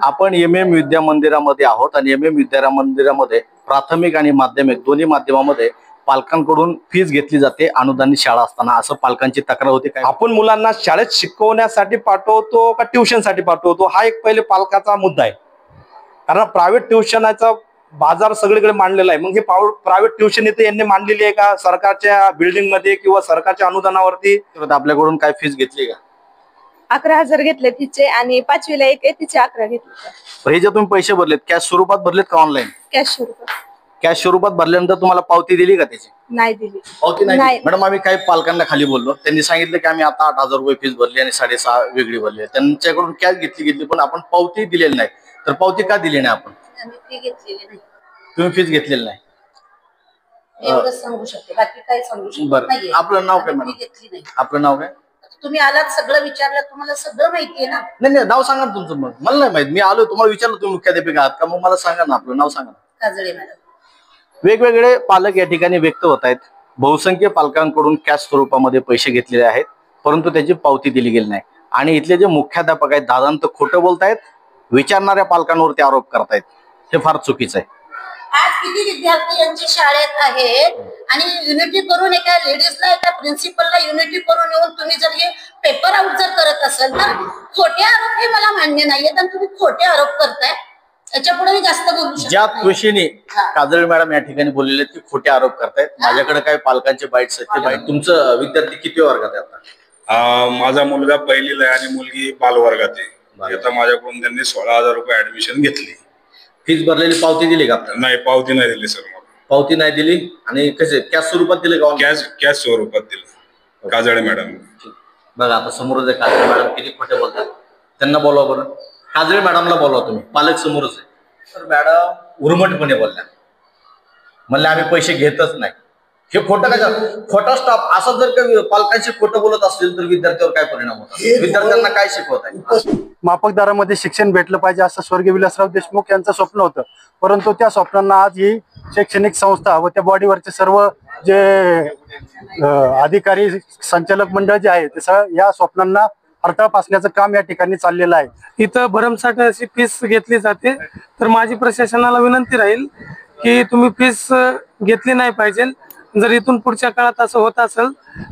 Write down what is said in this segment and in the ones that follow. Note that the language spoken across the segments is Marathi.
आपण एमएम विद्या मंदिरामध्ये आहोत आणि एमएम विद्या मंदिरामध्ये प्राथमिक आणि माध्यमिक दोन्ही माध्यमामध्ये पालकांकडून फीस घेतली जाते अनुदानित शाळा असताना, असं पालकांची तक्रार होती. काय आपण मुलांना शाळेत शिकवण्यासाठी पाठवतो का ट्युशनसाठी पाठवतो, हा एक पहिले पालकाचा मुद्दा आहे. कारण प्रायव्हेट ट्युशनचा बाजार सगळीकडे मांडलेला आहे. मग हे प्रायव्हेट ट्युशन इथे यांनी मांडलेली आहे का सरकारच्या बिल्डिंग मध्ये किंवा सरकारच्या अनुदानावरती? आपल्याकडून काय फीस घेतली का? 11,000 घेतले तिचे आणि 5वीला एक आहे तिचे 11 घेतले. हे जे तुम्ही पैसे भरलेत कॅश स्वरूपात भरलेत का ऑनलाईन? कॅश स्वरूपात. कॅश स्वरूपात भरल्यानंतर तुम्हाला पावती दिली का त्याची? नाही दिली. पावती नाही. मॅडम आम्ही काही पालकांना खाली बोललो, त्यांनी सांगितलं की आम्ही आता 8,000 रुपये फीस भरली आणि 6.5 वेगळी भरली. त्यांच्याकडून कॅश घेतली पण आपण पावती दिलेली नाही. तर पावती का दिली नाही आपण? तुम्ही फीस घेतलेली नाही एवढंच सांगू शकते, बाकी काय सांगू शकते. बरं, आपलं नाव काय मॅडम? आपलं नाव काय? तुम्ही आलात सगळं विचारलं, तुम्हाला सगळं माहितीये ना. नाही नाव सांगा ना तुमचं. मग मला नाही माहित, मी आलो तुम्हाला विचारलं तुम्ही मुख्याध्यापिका आहात का, मग मला सांगा ना आपलं नाव सांगा. काजळे मॅडम. वेगवेगळे पालक या ठिकाणी व्यक्त होत आहेत. बहुसंख्य पालकांकडून कॅश स्वरूपामध्ये पैसे घेतलेले आहेत परंतु त्याची पावती दिली गेली नाही. आणि इथले जे मुख्याध्यापक आहेत दादांत खोटं बोलतायत, विचारणाऱ्या पालकांवरती आरोप करतायत. हे फार चुकीचं आहे. आज किती विद्यार्थी यांच्या शाळेत आहेत आणि युनिटी करून एका लेडीजला एका प्रिन्सिपलला युनिटी करून येऊन तुम्ही जर हे पेपर आउट जर करत असाल तर खोटे आरोप हे मला मान्य नाहीयेत आणि तुम्ही खोटे आरोप करताय. याच्या पुढे मी जास्त बोलू शकत ज्या त्वशेने काजळे मॅडम या ठिकाणी बोललेले ते खोटे आरोप करतायत. माझ्याकडे काही पालकांचे बाईट्स आहेत. ते बाईट तुमचं विद्यार्थी किती वर्गात आहे आता? माझा मुलगा पहिलीला आहे आणि मुलगी बालवर्गात आहे. आता माझ्याकडून त्यांनी 16,000 रुपये ऍडमिशन घेतली. फीस भरलेली पावती दिली का? नाही, पावती नाही दिली सर. पावती नाही दिली. आणि कसे कॅश स्वरूपात दिले का? कॅश स्वरूपात दिलं. काजळे मॅडम बघा आता समोरच आहे काजळे मॅडम, किती खोटे बोलतात. त्यांना बोलवा बरं. काजळे मॅडमला बोलवा तुम्ही, पालक समोरच आहे. तर मॅडम उर्मटपणे बोलल्या, म्हणले आम्ही पैसे घेतच नाही. हे खोटं काय? खोटा स्टाफ असं जर का पालकांशी खोटं बोलत असतील तर विद्यार्थ्यावर काय परिणाम होतात? विद्यार्थ्यांना काय शिकवत आहे? माफक दरामध्ये शिक्षण भेटलं पाहिजे असं स्वर्गीय विलासराव देशमुख यांचं स्वप्न होतं. परंतु त्या स्वप्नांना आज ही शैक्षणिक संस्था व त्या बॉडीवरचे सर्व जे अधिकारी संचालक मंडळ जे आहे ते या स्वप्नांना अडथळा पासण्याचं काम या ठिकाणी चाललेलं आहे. इथं भरमसाठ अशी फीस घेतली जाते. तर माझी प्रशासनाला विनंती राहील की तुम्ही फीस घेतली नाही पाहिजे. जर इथून पुढच्या काळात असं होत असेल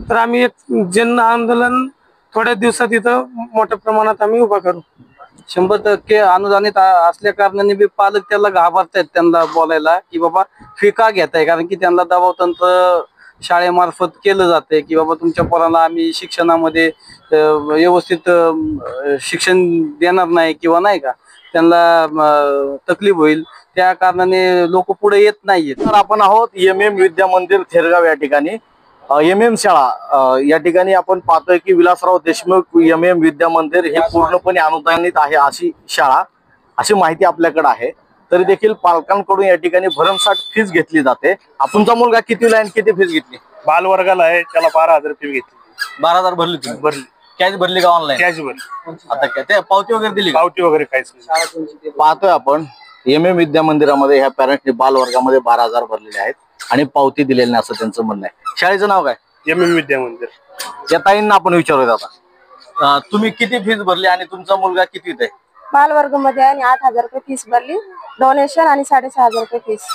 तर आम्ही एक जन आंदोलन थोड्या दिवसात इथं मोठ्या प्रमाणात आम्ही उभा करू. 100% अनुदानित असल्या कारणाने बी पालक त्याला घाबरतायत त्यांना बोलायला की बाबा फी का घेताय, कारण की त्यांना दबाव तंत्र शाळेमार्फत केलं जाते की बाबा तुमच्या पोराला आम्ही शिक्षणामध्ये व्यवस्थित शिक्षण देणार नाही किंवा नाही का त्यांना तकलीफ होईल, त्या कारणाने लोक पुढे येत नाहीयेत. तर आपण आहोत एमएम विद्या मंदिर थेरगाव या ठिकाणी. एमएम शाळा या ठिकाणी आपण पाहतोय की विलासराव देशमुख एमएम विद्या मंदिर हे पूर्णपणे अनुदानित आहे अशी शाळा, अशी माहिती आपल्याकडे आहे. तरी देखील पालकांकडून या ठिकाणी भरमसाठ फीस घेतली जाते. तुमचा मुलगा कितीला आहे, किती फीस घेतली? बालवर्गाला आहे, त्याला 12,000 फी घेतली. 12,000 भरली तुम्ही? भरली. कॅश भरली का ऑनलाईन? कॅश भरली. आता काय ते पावती वगैरे दिली? पावती वगैरे काहीच नाही. पाहतोय आपण एमएम विद्या मंदिरामध्ये ह्या पॅरेंटने बालवर्गामध्ये 12,000 भरलेले आहेत आणि पावती दिलेली नाही असं त्यांचं म्हणणं आहे. शाळेचं नाव काय? एमएम विद्या मंदिर. या ताईंना आपण विचारूया आता, तुम्ही किती फीस भरली आणि तुमचा मुलगा कितीत आहे? बालवर्ग मध्ये आणि 8,000 रुपये फीस भरली. डोनेशन आणि 6,500 रुपये फीस.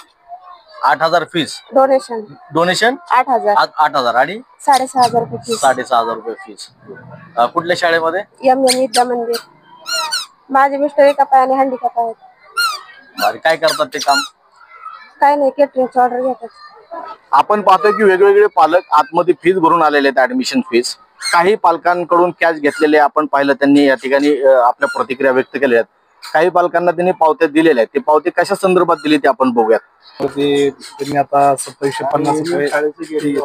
8,000 फीस. डोनेशन 8,000. 8,000 आणि 6,500 रुपये फीस. 6,500 रुपये फीस. कुठल्या शाळेमध्ये? एमएम विद्या मंदिर. माझे मिस्टर एका पायाने हँडिकॅप आहेत. काय करतात ते काम? काय नाही, केटरिंगची ऑर्डर घेतात. आपण पाहतोय की वेगवेगळे पालक आतमध्ये फीस भरून आलेले आहेत, ऍडमिशन फीस. काही पालकांकडून कॅश घेतलेले आपण पाहिलं, त्यांनी या ठिकाणी आपल्या प्रतिक्रिया व्यक्त केल्या आहेत. काही पालकांना त्यांनी पावत्या दिलेल्या आहेत. ते पावती कशा संदर्भात दिली ते आपण बघूयात. त्यांनी आता 2750 रुपये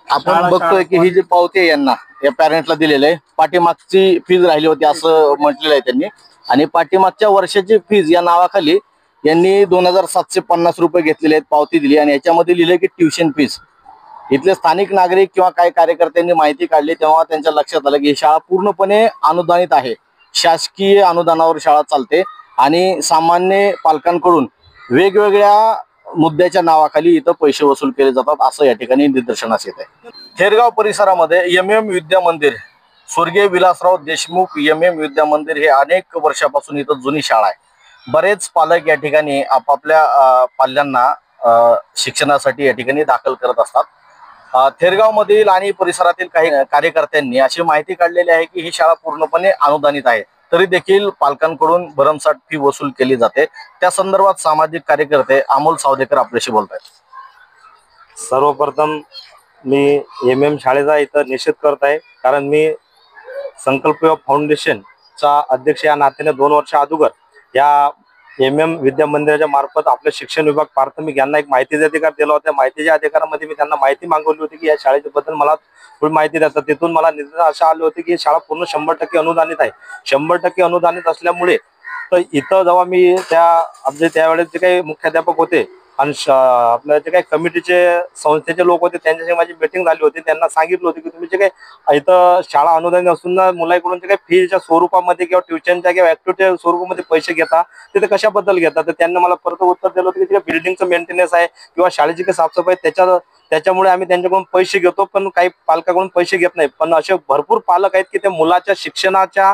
आपण बघतोय की ही जी पावती आहे यांना या पॅरेंटला दिलेली आहे. पाठीमागची फीज राहिली होती असं म्हटलेलं आहे त्यांनी. आणि पाठीमागच्या वर्षाची फीज या नावाखाली यांनी 2,750 रुपये घेतलेले आहेत, पावती दिली. आणि याच्यामध्ये लिहिलंय की ट्युशन फीस. इथले स्थानिक नागरिक किंवा काही कार्यकर्त्यांनी माहिती काढली तेव्हा त्यांच्या लक्षात आलं की ही शाळा पूर्णपणे अनुदानित आहे, शासकीय अनुदानावर शाळा चालते आणि सामान्य पालकांकडून वेगवेगळ्या मुद्द्याच्या नावाखाली इथं पैसे वसूल केले जातात असं या ठिकाणी निदर्शनास येत आहे. थेरगाव परिसरामध्ये एमएम विद्या मंदिर स्वर्गीय विलासराव देशमुख MM विद्या मंदिर हे अनेक वर्षापासून इथं जुनी शाळा आहे. बरेच पालक या ठिकाणी आपापल्या पाल्यांना शिक्षणासाठी या ठिकाणी दाखल करत असतात. थेरगाव मधील आणि परिसरातील काही कार्यकर्त्यांनी अशी माहिती काढलेली आहे की ही शाळा पूर्णपणे अनुदानित आहे, तरी देखील पालकांकडून भरमसाठ फी वसूल केली जाते. त्या संदर्भात सामाजिक कार्यकर्ते अमोल सावदेकर आपल्याशी बोलत आहेत. सर्वप्रथम मी MM शाळेचा इथं निषेध करत आहे, कारण मी संकल्प फाउंडेशनचा अध्यक्ष या नात्याने 2 वर्ष अगोदर या MM विद्या मंदिराच्या मार्फत आपल्या शिक्षण विभाग प्राथमिक यांना एक माहितीचा अधिकार दिला होता. माहितीच्या अधिकारामध्ये मी त्यांना माहिती मागवली होती की या शाळेच्या बद्दल मला थोडी माहिती द्यायचं. तिथून मला निवेदन असं आले होते की शाळा पूर्ण 100% अनुदानित आहे. 100% अनुदानित असल्यामुळे तर इथं जेव्हा मी त्यावेळेस जे काही मुख्याध्यापक होते आणि आपल्या जे काही कमिटीचे संस्थेचे लोक होते त्यांच्याशी माझी मीटिंग झाली होती. त्यांना सांगितलं होतं की तुम्ही जे काही इथं शाळा अनुदानित असून ना मुलांकडून जे काही फीच्या स्वरूपामध्ये किंवा ट्युशनच्या किंवा ऍक्टिव्हिटी स्वरूपामध्ये पैसे घेता तिथे कशाबद्दल घेतात, तर त्यांनी मला परत उत्तर दिलं होतं की बिल्डिंगचं मेंटेनन्स आहे किंवा शाळेची काही साफसफाई त्याच्यामुळे आम्ही त्यांच्याकडून पैसे घेतो, पण काही पालकाकडून पैसे घेत नाही. पण असे भरपूर पालक आहेत की ते मुलाच्या शिक्षणाच्या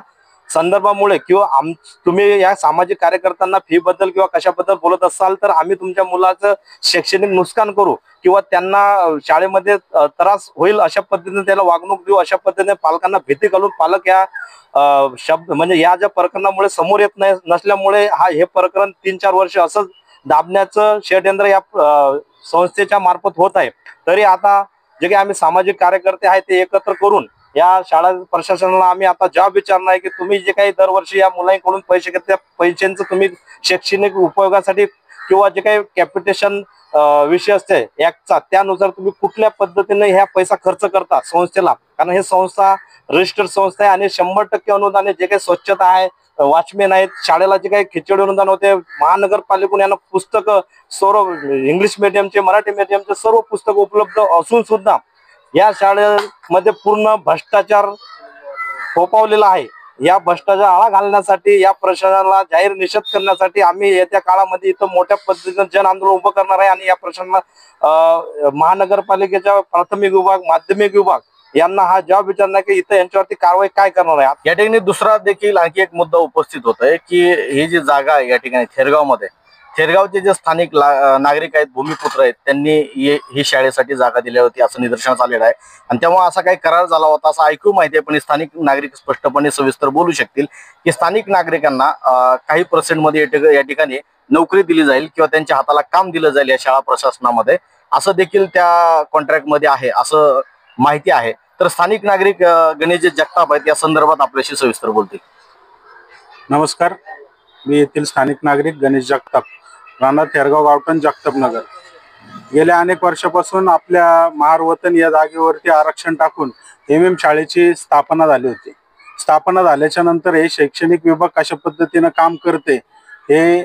संदर्भामुळे किंवा तुम्ही या सामाजिक कार्यकर्त्यांना फी बद्दल किंवा कशाबद्दल बोलत असाल तर आम्ही तुमच्या मुलाचं शैक्षणिक नुकसान करू किंवा त्यांना शाळेमध्ये त्रास होईल अशा पद्धतीने त्याला वागणूक देऊ, अशा पद्धतीने पालकांना भीती घालून पालक या शब्द म्हणजे या ज्या प्रकरणामुळे समोर येत नसल्यामुळे हे प्रकरण 3-4 वर्ष असंच दाबण्याचं षडयंत्र या संस्थेच्या मार्फत होत आहे. तरी आता जे काही आम्ही सामाजिक कार्यकर्ते आहेत ते एकत्र करून या शाळा प्रशासनाला आम्ही आता जॉब विचारणार आहे की तुम्ही जे काही दरवर्षी या मुलांकडून पैसे घेत त्या पैशांचं तुम्ही शैक्षणिक उपयोगासाठी किंवा जे काही कॅपिटेशन विषय असते ऍक्टचा त्यानुसार तुम्ही कुठल्या पद्धतीने ह्या पैसा खर्च करता संस्थेला, कारण हे संस्था रजिस्टर्ड संस्था आहे आणि 100% अनुदान जे काही स्वच्छता आहे, वॉचमॅन आहेत, शाळेला जे काही खिचडी अनुदान होते, महानगरपालिकेने यांना पुस्तकं सर्व इंग्लिश मीडियमचे मराठी मीडियमचे सर्व पुस्तकं उपलब्ध असून सुद्धा या शाळेमध्ये पूर्ण भ्रष्टाचार फोफावलेला आहे. या भ्रष्टाचार आळा घालण्यासाठी या प्रशासनाला जाहीर निषेध करण्यासाठी आम्ही येत्या काळामध्ये इथं मोठ्या पद्धतीनं जन आंदोलन उभं करणार आहे आणि या प्रशासनाला महानगरपालिकेचा प्राथमिक विभाग, माध्यमिक विभाग यांना हा जॉब विचारणार की इथं यांच्यावरती कारवाई काय करणार आहे. या ठिकाणी दुसरा देखील आणखी एक मुद्दा उपस्थित होत आहे की ही जी जागा आहे या ठिकाणी थेरगावचे जे स्थानिक नागरिक आहेत, भूमिपुत्र आहेत, त्यांनी ही शाळेसाठी जागा दिली होती असं निदर्शनास आलेलं आहे आणि तेव्हा असा काही करार झाला होता असं ऐकू माहिती आहे. पण स्थानिक नागरिक स्पष्टपणे सविस्तर बोलू शकतील की स्थानिक नागरिकांना काही पर्सेंटमध्ये या ठिकाणी नोकरी दिली जाईल किंवा त्यांच्या हाताला काम दिलं जाईल या शाळा प्रशासनामध्ये, असं देखील त्या कॉन्ट्रॅक्टमध्ये आहे असं माहिती आहे. तर स्थानिक नागरिक गणेश जगताप आहेत या संदर्भात आपल्याशी सविस्तर बोलतील. नमस्कार, मी येथील स्थानिक नागरिक गणेश जगताप, राहणार थेरगाव, गावठण, जगतापनगर. गेल्या अनेक वर्षापासून आपल्या महार वतन या जागेवरती आरक्षण टाकून MM शाळेची स्थापना झाली होती. स्थापना झाल्याच्या नंतर हे शैक्षणिक विभाग कशा पद्धतीनं काम करते हे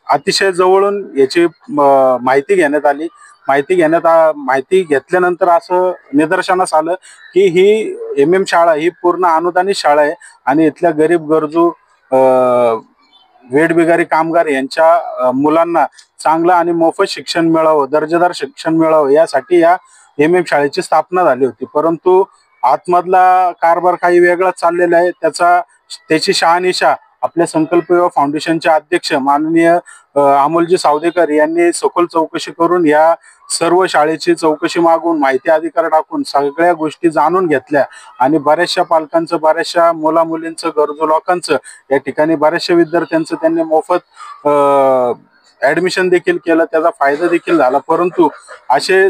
अतिशय जवळून याची माहिती घेण्यात आली. माहिती घेतल्यानंतर असं निदर्शनास आलं की ही MM शाळा ही पूर्ण अनुदानित शाळा आहे आणि इथल्या गरीब गरजू वेठबिगारी कामगार यांच्या मुलांना चांगलं आणि मोफत शिक्षण मिळावं, दर्जेदार शिक्षण मिळावं यासाठी या MM शाळेची स्थापना झाली होती. परंतु आतमधला कारभार काही वेगळाच चाललेला आहे. त्याची शहानिशा आपल्या संकल्प फाउंडेशनचे अध्यक्ष माननीय अमोलजी सावदेकर यांनी सखोल चौकशी करून या सर्व शाळेची चौकशी मागून माहिती अधिकार टाकून सगळ्या गोष्टी जाणून घेतल्या आणि बऱ्याचशा पालकांचं, बऱ्याचशा मुला मुलींचं, गरजू लोकांचं, या ठिकाणी बऱ्याचशा विद्यार्थ्यांचं त्यांनी मोफत ऍडमिशन देखील केलं, त्याचा फायदा देखील झाला. परंतु असे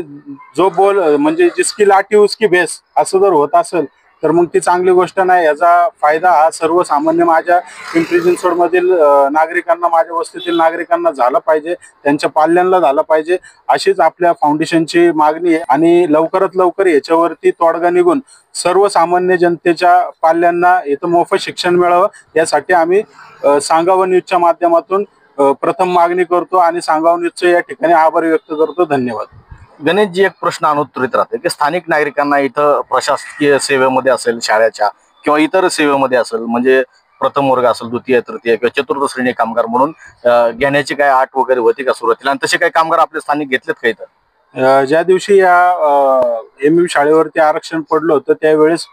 म्हणजे जिसकी लाठी उसकी भेस असं जर होत असेल तर मग ती चांगली गोष्ट नाही. याचा फायदा हा सर्वसामान्य माझ्या पिंपरी चिंचवड मधील नागरिकांना, माझ्या वस्तीतील नागरिकांना झाला पाहिजे, त्यांच्या पाल्यांना झाला पाहिजे अशीच आपल्या फाउंडेशनची मागणी आहे. आणि लवकरात लवकर याच्यावरती तोडगा निघून सर्वसामान्य जनतेच्या पाल्यांना इथं मोफत शिक्षण मिळावं यासाठी आम्ही सांगावं न्यूजच्या माध्यमातून प्रथम मागणी करतो आणि सांगावं न्यूजचे या ठिकाणी आभार व्यक्त करतो. धन्यवाद. गणेशजी, एक प्रश्न अनुत्तरित राहते की स्थानिक नागरिकांना इथं प्रशासकीय सेवेमध्ये असेल, शाळेच्या किंवा इतर सेवेमध्ये असेल, म्हणजे प्रथम वर्ग असेल, द्वितीय, तृतीय किंवा चतुर्थ श्रेणी कामगार म्हणून घेण्याची काय अट वगैरे होती का सुरुवातीला, आणि तसे काही कामगार आपले स्थानिक घेतलेत का इथं? ज्या दिवशी या एम शाळेवरती आरक्षण पडलं होतं त्यावेळेस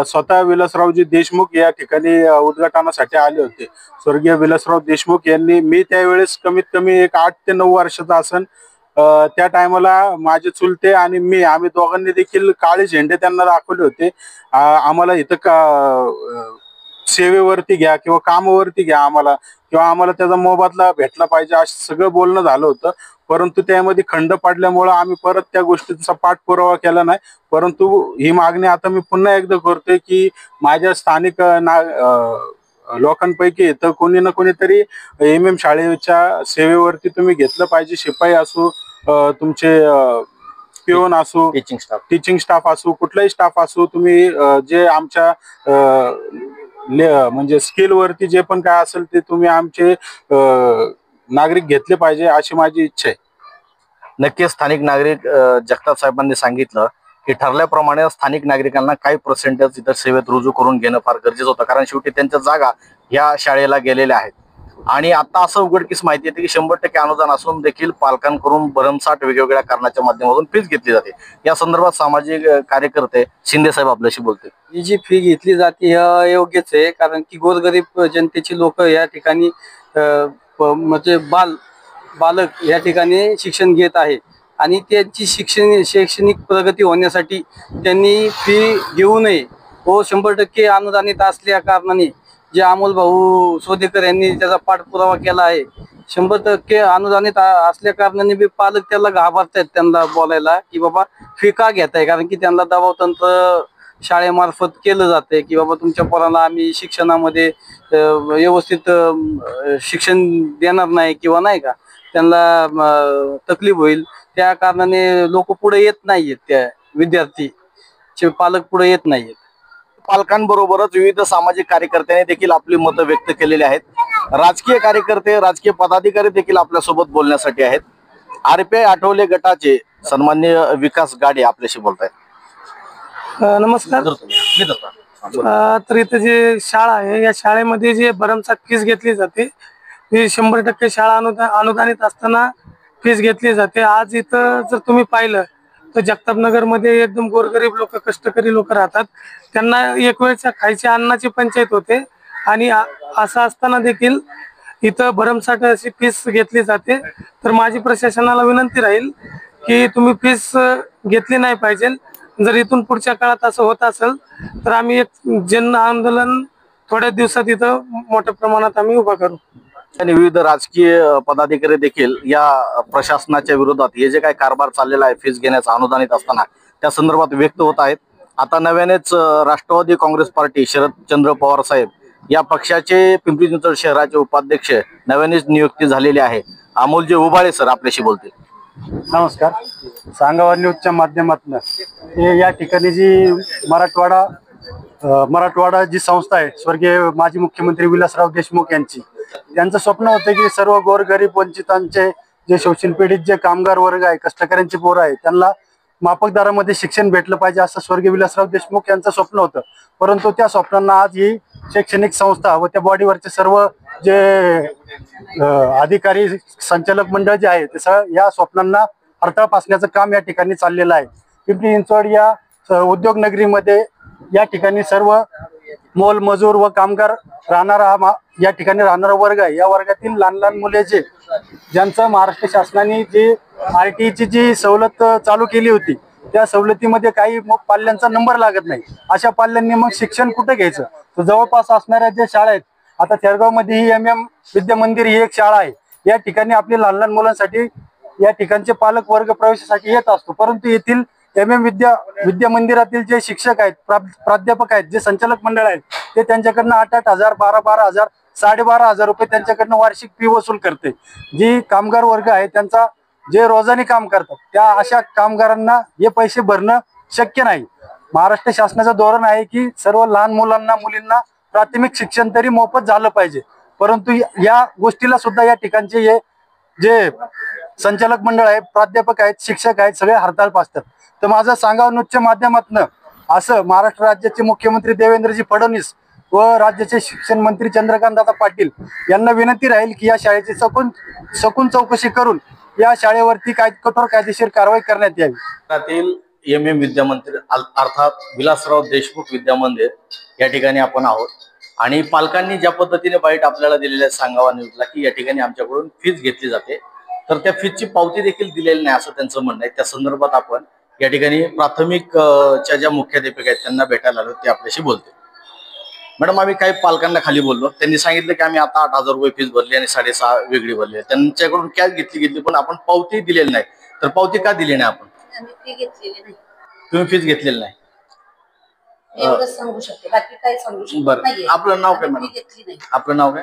स्वतः विलासरावजी देशमुख या ठिकाणी उद्घाटनासाठी आले होते. स्वर्गीय विलासराव देशमुख यांनी, मी त्यावेळेस कमीत कमी एक 8 ते 9 वर्षाचा असन, त्या टायमाला माझे चुलते आणि मी, आम्ही दोघांनी देखील काळे झेंडे त्यांना दाखवले होते. आम्हाला इथं सेवेवरती घ्या किंवा कामावरती घ्या आम्हाला, किंवा आम्हाला त्याचा मोबदला भेटला पाहिजे, असं सगळं बोलणं झालं होतं. परंतु त्यामध्ये खंड पडल्यामुळं आम्ही परत त्या गोष्टींचा पाठपुरावा केला नाही. परंतु ही मागणी आता मी पुन्हा एकदा करतोय की माझ्या स्थानिक लोकांपैकी तर कोणी ना कोणीतरी एम शाळेच्या सेवेवरती तुम्ही घेतलं पाहिजे. शिपाई असो, तुमचे पिओन असो, टीचिंग स्टाफ असो, कुठलाही स्टाफ असो, तुम्ही जे आमच्या म्हणजे स्किल वरती जे पण काय असेल ते तुम्ही आमचे नागरिक घेतले पाहिजे, अशी माझी इच्छा आहे. नक्कीच स्थानिक नागरिक जगताप साहेबांनी सांगितलं की ठरल्याप्रमाणे स्थानिक नागरिकांना काही पर्सेंटेज इतर सेवेत रुजू करून घेणं फार गरजेचं होतं, कारण शेवटी त्यांच्या जागा या शाळेला गेलेल्या आहेत. आणि आता असं उघडकीस माहिती येते की 100% अनुदान असून देखील पालकांकडून भरमसाठ वेगवेगळ्या कारणाच्या माध्यमातून फीस घेतली जाते. या संदर्भात सामाजिक कार्यकर्ते शिंदे साहेब आपल्याशी बोलते. ही जी फी घेतली जाते हे योग्यच आहे, कारण की गोरगरीब जनतेची लोक या ठिकाणी म्हणजे बालक या ठिकाणी शिक्षण घेत आहे आणि त्यांची शैक्षणिक प्रगती होण्यासाठी त्यांनी फी घेऊ नये व 100% अनुदानित असल्या कारणाने जे अमोल भाऊ सोदेकर यांनी त्याचा पाठपुरावा केला आहे, 100% अनुदानित असल्या कारणाने बी पालक त्याला घाबरतायत त्यांना बोलायला की बाबा फी का घेताय, कारण की त्यांना दबाव तंत्र शाळेमार्फत केलं जाते की बाबा तुमच्या पोराला आम्ही शिक्षणामध्ये व्यवस्थित शिक्षण देणार नाही किंवा नाही का त्यांना तकलीफ होईल, त्या कारणाने लोक पुढे येत नाहीयेत, त्या विद्यार्थी पालक पुढे येत नाहीयेत. पालकांबरोबरच विविध सामाजिक कार्यकर्त्यांनी देखील आपली मतं व्यक्त केलेली आहेत. राजकीय कार्यकर्ते, राजकीय पदाधिकारी देखील आपल्यासोबत बोलण्यासाठी आहेत. RPI आठवले गटाचे सन्माननीय विकास गाडे आपल्याशी बोलत आहेत. नमस्कार. तर इथं जे शाळा आहे या शाळेमध्ये जे भरमसाठ फीस घेतली जाते ही 100% शाळा अनुदानित असताना फीस घेतली जाते. आज इथं जर तुम्ही पाहिलं तर जगतापनगर मध्ये एकदम गोरगरीब लोक, कष्टकरी लोक राहतात. त्यांना एक वेळच्या खायच्या अन्नाची पंचायत होते आणि असं असताना देखील इथं भरमसाठ अशी फीस घेतली जाते. तर माझी प्रशासनाला विनंती राहील की तुम्ही फीस घेतली नाही पाहिजे. जर इथून पुढच्या काळात असं होत असेल तर आम्ही एक जन आंदोलन थोड्या दिवसात इथं मोठ्या प्रमाणात आम्ही उभा करू. आणि विविध राजकीय पदाधिकारी देखील या प्रशासनाच्या विरोधात हे जे काही कारभार चाललेला आहे फीस घेण्याचा अनुदानित असताना त्या संदर्भात व्यक्त होत आहेत. आता नव्यानेच राष्ट्रवादी काँग्रेस पार्टी शरदचंद्र पवार साहेब या पक्षाचे पिंपरी चिंचवड शहराचे उपाध्यक्ष नव्यानेच नियुक्ती झालेली आहे. अमोलजी उबाळे सर आपल्याशी बोलतील. नमस्कार. सांगावा न्यूजच्या माध्यमातून या ठिकाणी जी मराठवाडा जी संस्था आहे स्वर्गीय माजी मुख्यमंत्री विलासराव देशमुख यांची, त्यांचं स्वप्न होतं की सर्व गोरगरीब वंचितांचे जे शोषण पीडित जे कामगार वर्ग आहे, कष्टकऱ्यांची पोरं आहे, त्यांना माफक दरामध्ये शिक्षण भेटलं पाहिजे असं स्वर्गीय विलासराव देशमुख यांचं स्वप्न होतं. परंतु त्या स्वप्नांना आज ही शैक्षणिक संस्था व त्या बॉडीवरचे सर्व जे अधिकारी संचालक मंडळ जे आहे ते या स्वप्नांना अडथळा फासण्याचं काम या ठिकाणी चाललेलं आहे. पिंपरी चिंचवड या उद्योग नगरीमध्ये या ठिकाणी सर्व मोल मजूर व कामगार राहणारा या ठिकाणी राहणारा वर्ग आहे. या वर्गातील लहान लहान मुले ज्यांचं महाराष्ट्र शासनाने जी RTI जी सवलत चालू केली होती त्या सवलतीमध्ये काही पाल्यांचा नंबर लागत नाही. अशा पाल्यांनी मग शिक्षण कुठे घ्यायचं? तर जवळपास असणाऱ्या ज्या शाळा आहेत, आता थेरगाव मध्ये ही MM विद्या मंदिर ही एक शाळा आहे. या ठिकाणी आपली लहान लहान मुलांसाठी या ठिकाणचे पालक वर्ग प्रवेशासाठी येत असतो. परंतु येथील MM विद्या मंदिरातील जे शिक्षक आहेत, प्राध्यापक आहेत, जे संचालक मंडळ आहेत, ते त्यांच्याकडनं 8,000, 12,000, 12,500 रुपये त्यांच्याकडनं वार्षिक फी वसूल करते. जी कामगार वर्ग आहे त्यांचा जे रोजानी काम करतात त्या अशा कामगारांना हे पैसे भरणं शक्य नाही. महाराष्ट्र शासनाचं धोरण आहे की सर्व लहान मुलांना मुलींना प्राथमिक शिक्षण तरी मोफत झालं पाहिजे. परंतु या गोष्टीला सुद्धा या ठिकाणचे जे संचालक मंडळ आहे, प्राध्यापक आहेत, शिक्षक आहेत, सगळे हरताळ पासतात. तर माझं सांगावं न्यूजच्या माध्यमातून असं महाराष्ट्र राज्याचे मुख्यमंत्री देवेंद्रजी फडणवीस व राज्याचे शिक्षण मंत्री चंद्रकांतदादा पाटील यांना विनंती राहील की या शाळेची सखोल चौकशी करून या शाळेवरती कठोर कायदेशीर कारवाई करण्यात यावी. त्यातील एम विद्यामंदिर अर्थात विलासराव देशमुख विद्यामंदिर या ठिकाणी आपण आहोत आणि पालकांनी ज्या पद्धतीने बाईट आपल्याला दिलेल्या सांगावा न्यूजला की या ठिकाणी आमच्याकडून फीस घेतली जाते, तर त्या फीसची पावती देखील दिलेली नाही असं त्यांचं म्हणणं आहे. त्या संदर्भात आपण या ठिकाणी प्राथमिक च्या ज्या मुख्याध्यापिका आहेत त्यांना भेटायला आलो, ते आपल्याशी बोलते. मॅडम, आम्ही काही पालकांना खाली बोललो, त्यांनी सांगितलं की आम्ही आता 8,000 रुपये फीस भरली आणि 6,500 वेगळी भरली. त्यांच्याकडून कॅश घेतली पण आपण पावती दिलेली नाही. तर पावती का दिली नाही आपण? तुम्ही फीस घेतलेली नाही एवढंच सांगू शकते, बाकी काय सांगू शकत बरं. नाहीये. आपलं नाव काय मॅडम? घेतली नाही. आपलं नाव काय?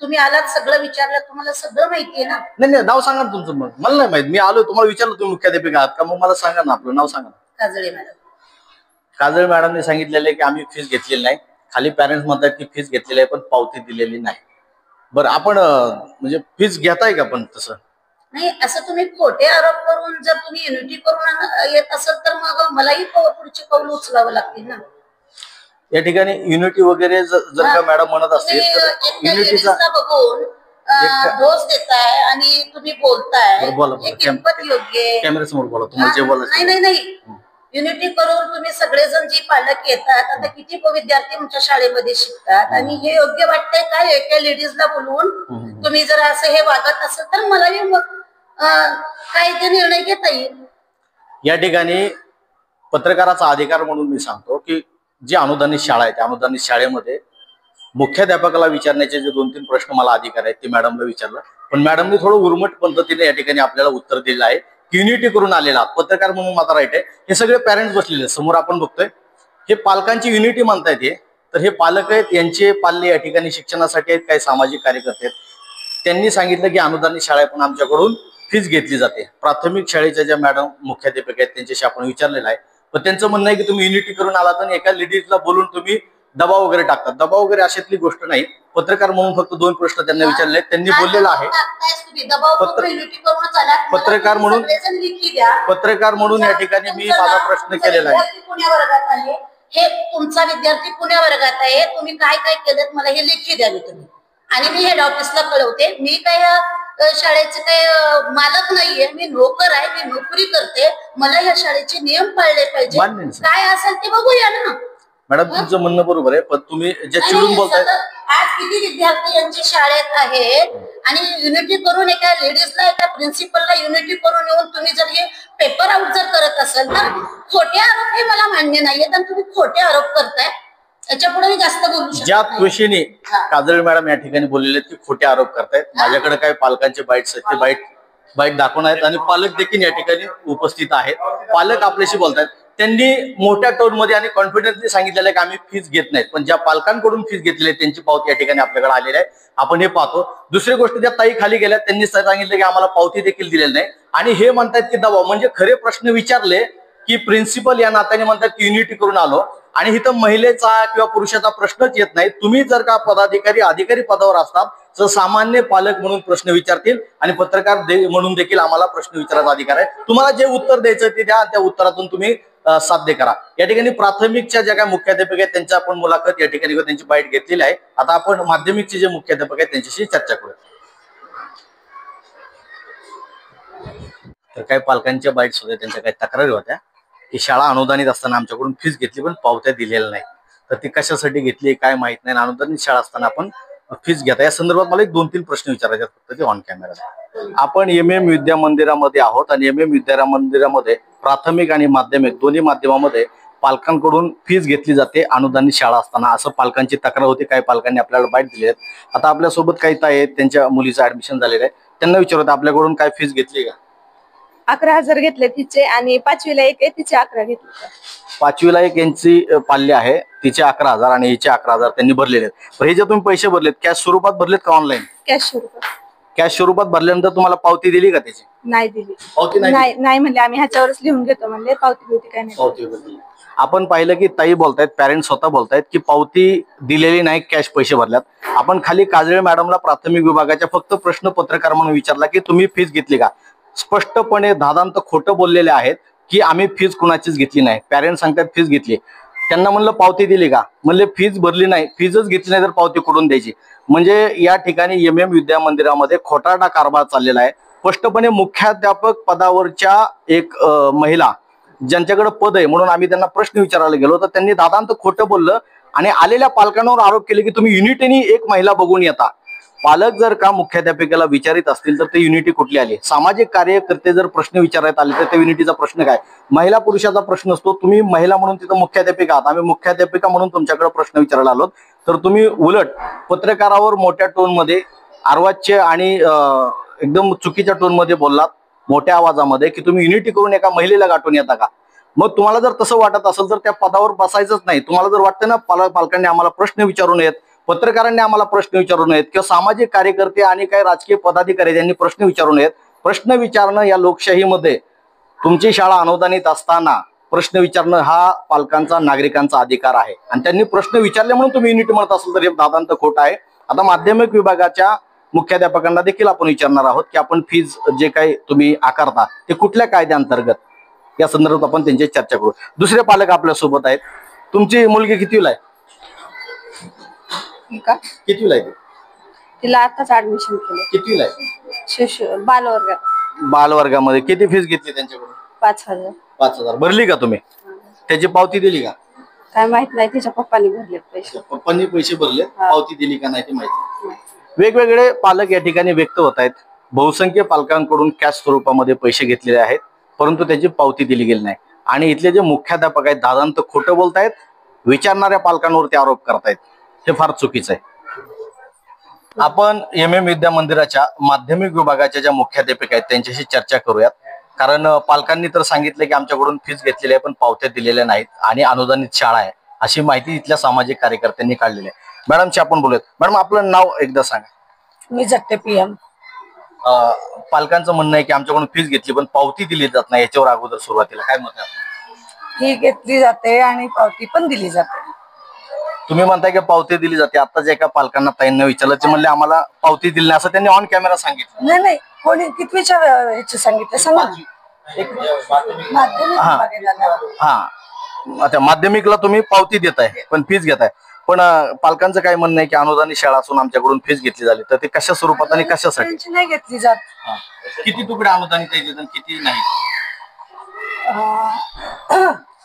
तुम्ही आलात, सगळं विचारलं, तुम्हाला सगळं माहितीये ना. नाही, नाव सांगा ना तुमचं. मग मला नाही माहित, मी आलो तुम्हाला विचारलं तुम्ही मुख्याध्यापिका आहात का, मग मला सांगा ना आपलं नाव सांगा. काजळे मॅडम. काजळे मॅडमने सांगितलेलं आहे की आम्ही फीस घेतलेली नाही. खाली पॅरेंट्स म्हणतात की फीस घेतलेली आहे पण पावती दिलेली नाही. बरं, आपण म्हणजे फीस घेताय का? पण तसं नाही, असं तुम्ही खोटे आरोप करून जर तुम्ही युनिटी करून येत असेल तर मग मलाही पुढचे पाऊल उचलावं लागतील ना. या ठिकाणी युनिटी वगैरे जर का मॅडम म्हणत असतील तर युनिटीचा बघून दोष देताय आणि तुम्ही बोलताय, बोला, हे कितपत योग्य आहे? कॅमेऱ्यासमोर बोला, तुम्हाला जे बोलायचं. नाही, युनिटी करून तुम्ही सगळेजण जी पालक येतात, आता किती विद्यार्थी तुमच्या शाळेमध्ये शिकतात आणि हे योग्य वाटतंय का एका लेडीजला बोलवून तुम्ही जर असं हे वागत असेल तर मलाही मग काय ते निर्णय घेता येईल. या ठिकाणी पत्रकाराचा अधिकार म्हणून मी सांगतो की जी अनुदानित शाळा आहे त्या अनुदानित शाळेमध्ये मुख्याध्यापकाला विचारण्याचे जे 2-3 प्रश्न मला अधिकार आहेत ते मॅडमला विचारलं, पण मॅडमने थोडं उर्मट पद्धतीने या ठिकाणी आपल्याला उत्तर दिलं आहे. युनिटी करून आलेला पत्रकार म्हणून माझा राईट आहे. हे सगळे पॅरेंट्स बसलेले समोर आपण बघतोय, हे पालकांची युनिटी म्हणतायत. हे तर हे पालक आहेत, यांचे पाल्य या ठिकाणी शिक्षणासाठी आहेत, काही सामाजिक कार्यकर्ते आहेत. त्यांनी सांगितलं की अनुदानित शाळा पण आमच्याकडून फीस घेतली जाते. प्राथमिक शाळेच्या ज्या मॅडम मुख्याध्यापिका आहेत त्यांच्याशी आपण विचारलेलं आहे, पण त्यांचं म्हणणं आहे की तुम्ही युनिटी करून आलात आणि एका लेडीजला बोलून तुम्ही दबाव वगैरे टाकतात. दबाव वगैरे अशातली गोष्ट नाही. पत्रकार म्हणून फक्त 2 प्रश्न त्यांना विचारले, त्यांनी बोललेलं आहे. पत्रकार म्हणून या ठिकाणी मी माझा प्रश्न केलेला आहे. पुण्या वर्गात आहे, हे तुमचा विद्यार्थी पुण्या वर्गात आहे, तुम्ही काय काय केलं मला हे लेखी द्यावे तुम्ही, आणि मी हेड ऑफिसला कळवते. मी काय शाळेचे काय मालक नाहीये, मी नोकर आहे, मी नोकरी करते. मला या शाळेचे नियम पाळले पाहिजे. काय असेल ते बघूया ना. मॅडम, तुमचं म्हणणं बरोबर आहे, पण तुम्ही जे चिडून बोलताय. आज किती विद्यार्थी यांच्या शाळेत आहेत आणि युनिटी करून एका लेडीजला एका प्रिन्सिपलला युनिटी करून येऊन तुम्ही जर हे पेपर आउट जर करत असाल तर खोटे आरोप हे मला मान्य नाहीयेत आणि तुम्ही खोटे आरोप करताय. याच्या पुढे मी जास्त बोलू शकत ज्या त्वशेने काजळे मॅडम या ठिकाणी बोललेले की खोटे आरोप करतायत. माझ्याकडे काही पालकांचे बाईट्स आहेत, ते बाईट दाखवणार आहेत आणि पालक देखील या ठिकाणी उपस्थित आहेत. पालक आपल्याशी बोलतायत. त्यांनी मोठ्या टोन मध्ये आणि कॉन्फिडन्सली सांगितलेलं आहे की आम्ही फीस घेत नाहीत, पण ज्या पालकांकडून फीस घेतली आहे त्यांची पावती या ठिकाणी आपल्याकडे आलेली आहे. आपण हे पाहतो. दुसरी गोष्ट, त्या ताई खाली गेल्या, त्यांनी सांगितलं की आम्हाला पावती देखील दिलेली नाही आणि हे म्हणतात की दबाव. म्हणजे खरे प्रश्न विचारले की प्रिन्सिपल या नात्याने म्हणतात की युनिटी करून आलो आणि इथं महिलेचा किंवा पुरुषाचा प्रश्नच येत नाही. तुम्ही जर का अधिकारी पदावर असतात तर सामान्य पालक म्हणून प्रश्न विचारतील आणि पत्रकार म्हणून देखील आम्हाला प्रश्न विचारायचा अधिकार आहे. तुम्हाला जे उत्तर द्यायचं ते द्या, त्या उत्तरातून तुम्ही साध्य करा. या ठिकाणी प्राथमिकच्या ज्या काही मुख्याध्यापक आहेत त्यांच्या आपण मुलाखत या ठिकाणी त्यांची बाईट घेतलेली आहे. आता आपण माध्यमिकचे जे मुख्याध्यापक आहेत त्यांच्याशी चर्चा करूया. तर काही पालकांच्या बाईट्स होत्या, त्यांच्या काही तक्रारी होत्या की शाळा अनुदानित असताना आमच्याकडून फीस घेतली पण पावत्या दिलेल्या नाही. तर ती कशासाठी घेतली काय माहित नाही. अनुदानित शाळा असताना आपण फीस घेता. या संदर्भात मला 1-2-3 प्रश्न विचारायचे फक्त, ते ऑन कॅमेरा. आपण एम विद्या मंदिरामध्ये आहोत आणि एम विद्या मंदिरामध्ये प्राथमिक आणि माध्यमिक दोन्ही माध्यमामध्ये पालकांकडून फीस घेतली जाते अनुदानित शाळा असताना, असं पालकांची तक्रार होती. काही पालकांनी आपल्याला बाईट दिली आहेत. आता आपल्यासोबत काही ताई आहेत, त्यांच्या मुलीचं ऍडमिशन झालेलं आहे. त्यांना विचारत आपल्याकडून काय फीस घेतली का? 11,000 घेतले तिचे आणि 5वीला एक आहे तिचे 11 घेतले. 5वीला एक यांची पाल्य आहे, तिचे 11,000 आणि हिचे 11,000 त्यांनी भरलेले आहेत. पण हे जे तुम्ही पैसे भरलेत कॅश स्वरूपात भरलेत का ऑनलाईन? कॅश स्वरूपात. कॅश स्वरूपात भरल्यानंतर तुम्हाला पावती दिली का त्याची? नाही दिली. पावती नाही म्हणले आम्ही ह्याच्यावरच लिहून घेतो म्हणले. पावती काय नाही. आपण पाहिलं की ताई बोलतायत, पॅरेंट्स स्वतः बोलतायत की पावती दिलेली नाही, कॅश पैसे भरल्यात. आपण खाली काजळे मॅडमला प्राथमिक विभागाच्या फक्त प्रश्न पत्रकार म्हणून विचारला की तुम्ही फीस घेतली का? स्पष्टपणे दादांत खोटं बोललेले आहेत की आम्ही फीस कुणाचीच घेतली नाही. पॅरेंट्स सांगतात फीस घेतली. त्यांना म्हणलं पावती दिली का, म्हणले फीज भरली नाही, फीजच घेतली नाही तर पावती कुठून द्यायची. म्हणजे या ठिकाणी MM विद्या मंदिरामध्ये खोटारडा कारभार चाललेला आहे. स्पष्टपणे मुख्याध्यापक पदावरच्या एक महिला ज्यांच्याकडे पद आहे म्हणून आम्ही त्यांना प्रश्न विचारायला गेलो तर त्यांनी दादांत खोटं बोललं आणि आलेल्या पालकांवर आरोप केले की तुम्ही युनिटीनी एक महिला बघून येता. पालक जर का मुख्याध्यापिकेला विचारित असतील तर ते युनिटी कुठली आली. सामाजिक कार्यकर्ते जर प्रश्न विचारत आले तर ते युनिटीचा प्रश्न काय. महिला पुरुषाचा प्रश्न असतो. तुम्ही महिला म्हणून तिथं मुख्याध्यापिका आहात, आम्ही मुख्याध्यापिका म्हणून तुमच्याकडे प्रश्न विचारायला आलो, तर तुम्ही उलट पत्रकारावर मोठ्या टोनमध्ये अर्वाच्य आणि एकदम चुकीच्या टोनमध्ये बोललात, मोठ्या आवाजामध्ये, की तुम्ही युनिटी करून एका महिलेला गाठून येता का. मग तुम्हाला जर तसं वाटत असेल तर त्या पदावर बसायचंच नाही. तुम्हाला जर वाटतं ना पालकांनी आम्हाला प्रश्न विचारू नयेत, पत्रकारांनी आम्हाला प्रश्न विचारू नयेत किंवा सामाजिक कार्यकर्ते आणि काही राजकीय पदाधिकारी यांनी प्रश्न विचारू नयेत. प्रश्न विचारणं या लोकशाहीमध्ये, तुमची शाळा अनुदानित असताना प्रश्न विचारणं हा पालकांचा, नागरिकांचा अधिकार आहे. आणि त्यांनी प्रश्न विचारले म्हणून तुम्ही युनिटी म्हणत असेल तर हे दादांत खोट आहे. आता माध्यमिक विभागाच्या मुख्याध्यापकांना देखील आपण विचारणार आहोत की आपण फीज जे काही तुम्ही आकारता ते कुठल्या कायद्याअंतर्गत, या संदर्भात आपण त्यांची चर्चा करू. दुसरे पालक आपल्या सोबत आहेत. तुमची मुलगी कितवीला आहे? कितवीला आहे? तिला आताच ऍडमिशन केलं. कितवीला आहे? शिशु बालवर्गात. बालवर्गामध्ये किती फीस घेतली त्यांच्याकडून? 5,000. 5,000 भरली का तुम्ही? त्याची पावती दिली का? काय माहित नाही, तिच्या पप्पानी भरले पैसे. पप्पांनी पैसे भरले, पावती दिली का नाही ते माहिती. वेगवेगळे पालक या ठिकाणी व्यक्त होत आहेत. बहुसंख्य पालकांकडून कॅश स्वरूपामध्ये पैसे घेतलेले आहेत परंतु त्याची पावती दिली गेली नाही. आणि इथले जे मुख्याध्यापक आहेत दादांत खोटं बोलतायत, विचारणाऱ्या पालकांवरती आरोप करतायत, हे फार चुकीचं आहे. आपण MM विद्या मंदिराच्या माध्यमिक विभागाच्या ज्या मुख्याध्यापिका आहेत त्यांच्याशी चर्चा करूयात. कारण पालकांनी तर सांगितलं की आमच्याकडून फीस घेतलेली आहे पण पावत्या दिलेल्या नाहीत आणि अनुदानित शाळा आहे अशी माहिती इथल्या सामाजिक कार्यकर्त्यांनी काढलेली आहे. मॅडमशी आपण बोलूयात. मॅडम आपलं नाव एकदा सांगा. मी जगते PM. पालकांचं म्हणणं आहे की आमच्याकडून फीस घेतली पण पावती दिली जात नाही, याच्यावर अगोदर सुरुवातीला काय मत आहे? फी घेतली जाते आणि पावती पण दिली जाते. तुम्ही म्हणताय की पावती दिली जाते. आता जे एका पालकांना ताईंना विचारलं ते म्हणले आम्हाला पावती दिली नाही असं त्यांनी ऑन कॅमेरा सांगितलं. नाही नाही, कोणी कितवीच्या ह्याचे सांगितलं सांगा. माध्यमिक हा, आता माध्यमिकला तुम्ही पावती देताय पण फीस घेताय. पण पालकांचं काय म्हणणं आहे की अनुदानित शाळा असून आमच्याकडून फीस घेतली झाली, तर ते कशा स्वरूपात आणि कशासाठी? नाही घेतली जात. किती तुकडे अनुदानित आहेत किती नाही?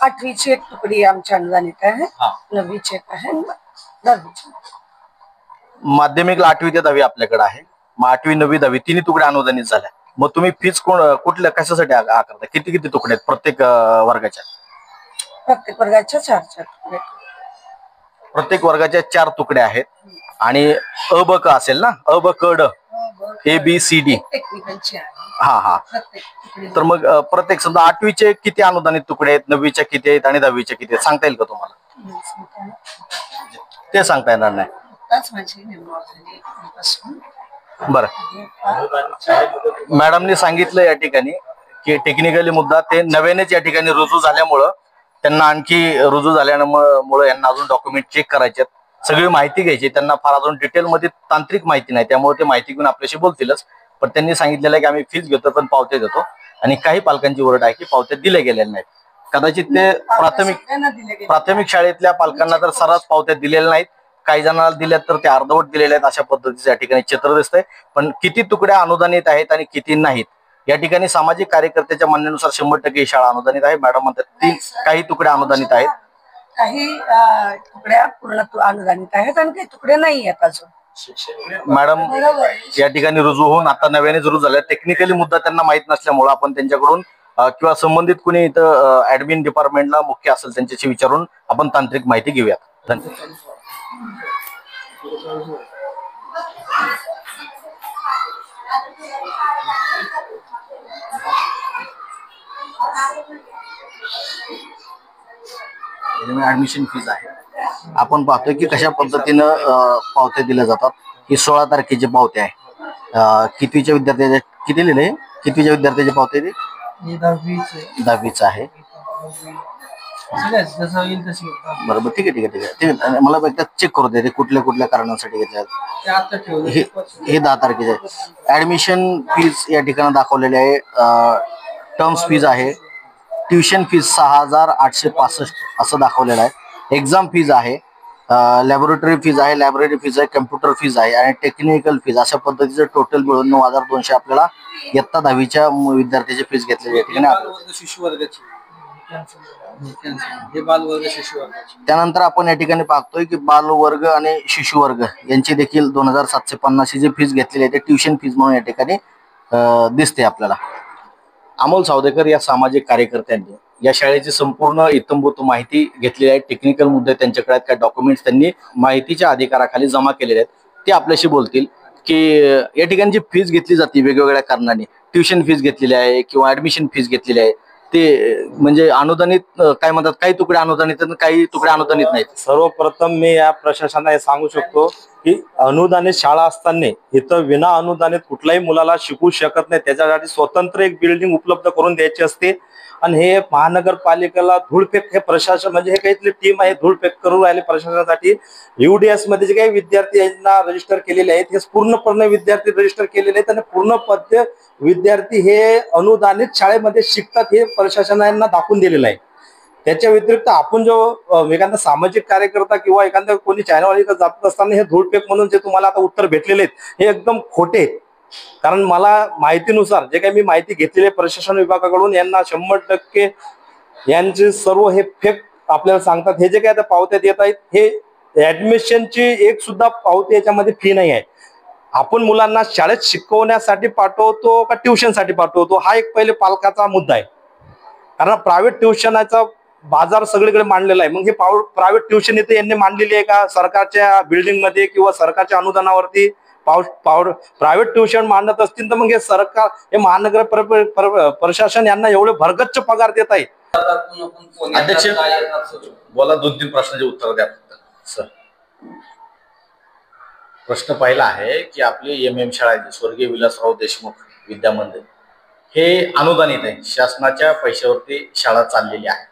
8वीची एक तुकडी आमच्या अनुदानित आहे, 9वीची एक आहे, 10वीची. माध्यमिकला 8वी ते 10वी आपल्याकडे आहे. मग 8वी 9वी 10वी तिन्ही तुकडे अनुदानित झाल्या. मग तुम्ही फीस कुठल्या कशासाठी आकारता? किती किती तुकडे आहेत प्रत्येक वर्गाच्या? प्रत्येक वर्गाच्या 4 तुकडे. प्रत्येक वर्गाच्या 4 तुकडे आहेत. आणि अ ब क असेल ना, अ ब क ड ABCD. हा हा. तर मग प्रत्येक समजा 8वीचे किती अनुदानित तुकडे आहेत, 9वीच्या किती आहेत आणि 10वीच्या किती आहेत सांगता येईल का तुम्हाला? ते सांगता येणार नाही. बरं, मॅडमने सांगितलं या ठिकाणी की टेक्निकली मुद्दा ते नव्यानेच या ठिकाणी रुजू झाल्यामुळं त्यांना आणखी रुजू झाल्यामुळे यांना अजून डॉक्युमेंट चेक करायचे, सगळी माहिती घ्यायची. त्यांना फार अजून डिटेलमध्ये तांत्रिक माहिती नाही, त्यामुळे ते माहिती घेऊन आपल्याशी बोलतीलच. पण त्यांनी सांगितलेलं आहे की आम्ही फीस घेतो पण पावत्या देतो. आणि काही पालकांची ओरड आहे की पावत्या दिल्या गेलेल्या नाहीत. कदाचित ते प्राथमिक शाळेतल्या पालकांना तर सर्रास पावत्या दिलेल्या नाहीत, काही जणांना दिल्यात तर ते अर्धवट दिलेले आहेत, अशा पद्धतीचं या ठिकाणी चित्र दिसतंय. पण किती तुकड्या अनुदानित आहेत आणि किती नाहीत या ठिकाणी सामाजिक कार्यकर्त्याच्या म्हणण्यानुसार 100% ही शाळा अनुदानित आहे. मॅडम म्हणतात काही तुकड्या अनुदानित आहेत, काही तुकड्या पूर्ण अनुदानित आहेत आणि काही तुकडे नाही आहेत अजून. मॅडम या ठिकाणी रुजू होऊन आता नव्याने रुजू झाल्या. टेक्निकली मुद्दा त्यांना माहित नसल्यामुळे आपण त्यांच्याकडून किंवा संबंधित कुणी इथं ऍडमिन डिपार्टमेंटला मुख्य असेल त्यांच्याशी विचारून आपण तांत्रिक माहिती घेऊयात. धन्यवाद. ऍडमिशन फीज आहे. आपण पाहतोय की कशा पद्धतीनं पावत्या दिल्या जातात. ही 16 तारखेची पावत्या आहे. कितवीच्या विद्यार्थ्याच्या किती लिहिले? कितवीच्या विद्यार्थ्याची पावत्या ती? 10वीच आहे. बरोबर, ठीक आहे ठीक आहे ठीक आहे. मला एकदा चेक करू दे कुठल्या कुठल्या कारणांसाठी घेतल्या. हे 10 तारखेचे आहे. ऍडमिशन फीज या ठिकाणी दाखवलेली आहे. टर्म्स फीज आहे. ट्युशन फीज 6,865 असं दाखवलेलं आहे. एक्झाम फीज आहे, लॅबोरेटरी फीज आहे, लायब्ररी फीज आहे, कम्प्युटर फीज आहे आणि टेक्निकल फीज अशा पद्धतीचं टोटल मिळून 9,200 आपल्याला इयत्ता 10वीच्या विद्यार्थ्याची फीज घेतलेली आहे. त्यानंतर आपण या ठिकाणी पाहतोय की बालवर्ग आणि शिशुवर्ग यांची देखील 2,750 जी फीज घेतलेली आहे ते ट्युशन फीज म्हणून या ठिकाणी दिसते आपल्याला. अमोल सावदेकर या सामाजिक कार्यकर्त्यांनी या शाळेची संपूर्ण इत्थंभूत माहिती घेतलेली आहे. टेक्निकल मुद्दे त्यांच्याकडे आहेत, काय डॉक्युमेंट्स त्यांनी माहितीच्या अधिकाराखाली जमा केलेले आहेत ते आपल्याशी बोलतील की या ठिकाणी जी फीज घेतली जाते वेगवेगळ्या कारणाने, ट्युशन फीज घेतलेली आहे किंवा ऍडमिशन फीज घेतलेली आहे, ते म्हणजे अनुदानित काय म्हणतात, काही तुकडे अनुदानित काही तुकडे अनुदानित नाहीत. सर्वप्रथम मी या प्रशासनाला हे सांगू शकतो की अनुदानित शाळा असताना इथं विना अनुदानित कुठल्याही मुलाला शिकू शकत नाही. त्याच्यासाठी स्वतंत्र एक बिल्डिंग उपलब्ध करून द्यायची असते आणि हे महानगरपालिकेला धूळफेक, हे प्रशासन म्हणजे हे काहीतरी टीम आहे धूळफेक करून राहिले प्रशासनासाठी. UDS मध्ये जे काही विद्यार्थी यांना रजिस्टर केलेले आहेत हे पूर्णपणे विद्यार्थी रजिस्टर केलेले आहेत आणि पूर्ण पद्य विद्यार्थी हे अनुदानित शाळेमध्ये शिकतात हे प्रशासनाने दाखवून दिलेलं आहे. त्याच्या व्यतिरिक्त आपण जो एखादा सामाजिक कार्यकर्ता किंवा एखाद्या कोणी चॅनलवाली जात असताना हे धूळफेक म्हणून जे तुम्हाला आता उत्तर भेटलेले आहेत हे एकदम खोटे आहेत. कारण मला माहितीनुसार जे काही मी माहिती घेतलेली आहे प्रशासन विभागाकडून, यांना 100% यांचे सर्व हे फेक आपल्याला सांगतात. हे जे काही आता पावत्यात येत आहेत हे ऍडमिशनची एक सुद्धा पावती याच्यामध्ये फी नाही आहे. आपण मुलांना शाळेत शिकवण्यासाठी पाठवतो का ट्युशनसाठी पाठवतो हा एक पहिले पालकाचा मुद्दा आहे. कारण प्रायव्हेट ट्युशनाचा बाजार सगळीकडे मांडलेला आहे. मग हे प्रायव्हेट ट्युशन इथे यांनी मांडलेली आहे का सरकारच्या बिल्डिंग मध्ये किंवा सरकारच्या अनुदानावरती? प्रायव्हेट ट्युशन मांडत असतील तर मग हे सरकार, हे महानगर प्रशासन यांना एवढे भरगच्च पगार देत आहे. अध्यक्ष बोला, 2-3 प्रश्नाचे उत्तर द्या सर. प्रश्न पहिला आहे की आपली MM शाळा आहे स्वर्गीय विलासराव देशमुख विद्या मंदिर हे अनुदानित आहे, शासनाच्या पैशावरती शाळा चाललेली आहे